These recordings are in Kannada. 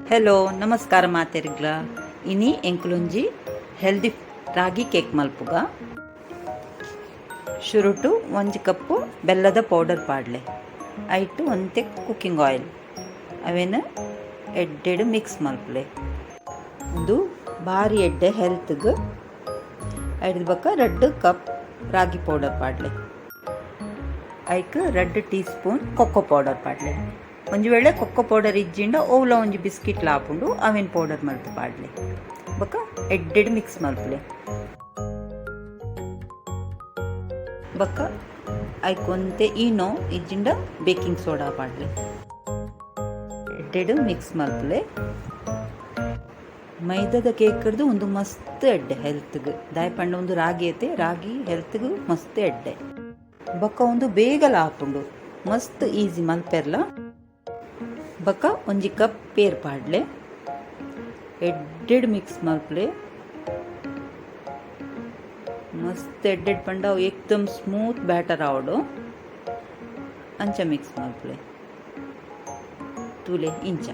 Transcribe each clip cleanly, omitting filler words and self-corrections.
ಹೆಲೋ ನಮಸ್ಕಾರ ಮಾತೆರ್ಗ್ಲ ಇನಿ ಎಂಕುಲೊಂಜಿ ಹೆಲ್ದಿ ರಾಗಿ ಕೇಕ್ ಮಲ್ಪುಗ ಶುರುಟು 1 ಕಪ್ಪು ಬೆಲ್ಲದ ಪೌಡರ್ ಪಾಡ್ಲೆ ಐಟು ಒಂತೆ ಕುಕ್ಕಿಂಗ್ ಆಯಿಲ್ ಅವೇನು ಎಡ್ಡೆಡು ಮಿಕ್ಸ್ ಮಲ್ಪಲೆ ಒಂದು ಭಾರಿ ಎಡ್ಡೆ ಹೆಲ್ತ್ಗೆ ಐದು ಬಕ್ಕ 2 ಕಪ್ ರಾಗಿ ಪೌಡರ್ ಪಾಡ್ಲೆ ಐಕ್ 2 ಟೀ ಸ್ಪೂನ್ ಕೊಕ್ಕೋ ಪೌಡರ್ ಪಾಡ್ಲೆ ಒಂಜಿ ವೇಳೆ ಕೊಕ್ಕೋ ಪೌಡರ್ ಇಜ್ಜಿಂಡ ಓವ್ಲ ಒಂಜಿ ಬಿಸ್ಕಿಟ್ ಲಾಪುಂಡು ಅವೇನು ಪೌಡರ್ ಮಲ್ತು ಪಾಡ್ಲೆ ಬೊಕ ಎಡ್ಡೆಡ್ ಮಿಕ್ಸ್ ಮಲ್ಪಲೆ ಬೊಕ ಐಕೊಂತೆ ಈನೋ ಇಜ್ಜಿಂಡ ಬೇಕಿಂಗ್ ಸೋಡಾ ಪಾಡ್ಲೆ ಎಡ್ಡೆಡ್ ಮಿಕ್ಸ್ ಮಲ್ಪಲೆ ಮೈದಾದ ಕೇಕ್ದು ಒಂದು ಮಸ್ತ್ ಎಡ್ಡೆ ಹೆಲ್ತ್ಗೆ ದಾಯಪಂಡ ಒಂದು ರಾಗಿ ಐತೆ ರಾಗಿ ಹೆಲ್ತ್ಗೆ ಮಸ್ತ್ ಎಡ್ಡೆ ಬೊಕ ಒಂದು ಬೇಗ ಲಾಪುಂಡು ಮಸ್ತ್ ಈಸಿ ಮಲ್ಪೆರ್ಲ ಬಕ ಒಂಜಿ ಕಪ್ ಪೇರ್ ಪಾಡ್ಲೆ ಎಡ್ಡೆಡ್ ಮಿಕ್ಸ್ ಮಲ್ಪಲೆ ಮಸ್ತ್ ಎಡ್ಡೆಡ್ ಪಂಡ ಅವು ಏಕ್ದಮ್ ಸ್ಮೂತ್ ಬ್ಯಾಟರ್ ಆವಡು ಅಂಚ ಮಿಕ್ಸ್ ಮಲ್ಪಲೆ ತೂಲೆ ಇಂಚ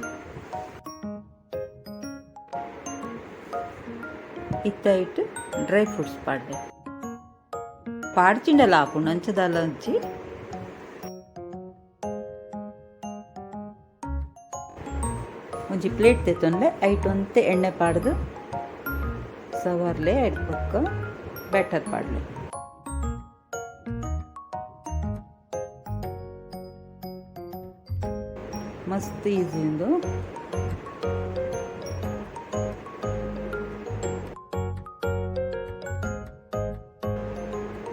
ಇತ್ತ ಇಟ್ಟು ಡ್ರೈ ಫ್ರೂಟ್ಸ್ ಪಾಡ್ಲೆ ಪಾಡ್ಚಿಂಡಲ ಆಪುಂಡು ಅಂಚದಲ್ಲ ಹಂಚಿ ಒಂಜಿ ಪ್ಲೇಟ್ ತೆತ್ತೊಂಡ್ಲೆ ಐಟೊಂತೆ ಎಣ್ಣೆ ಪಾಡ್ದು ಸವರ್ಲೆ ಐಟ್ ಪಕ್ಕ ಬ್ಯಾಟರ್ ಪಾಡ್ಲೆ ಮಸ್ತ್ ಈಸಿ ಉಂದು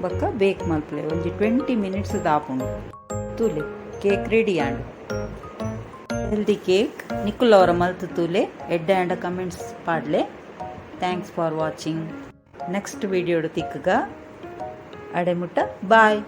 ಬಕ್ಕ ಬೇಕ್ ಮಲ್ಪಲೆ ಒಂಜಿ 20 ಮಿನಿಟ್ಸ್ ದಾಪುಂಡು ತೂಲೆ cake ready and healthy cake ನಿಕುಲ್ ಅವರ ಮಲ್ತು ತೂಲೆ ಎಡ್ಡೆ ಆಂಡ ಕಮೆಂಟ್ಸ್ ಪಾಡ್ಲೆ ಥ್ಯಾಂಕ್ಸ್ ಫಾರ್ ವಾಚಿಂಗ್ ನೆಕ್ಸ್ಟ್ ವಿಡಿಯೋಡು ತಿಕ್ಕಗ ಅಡೆಮುಟ್ಟ ಬಾಯ್.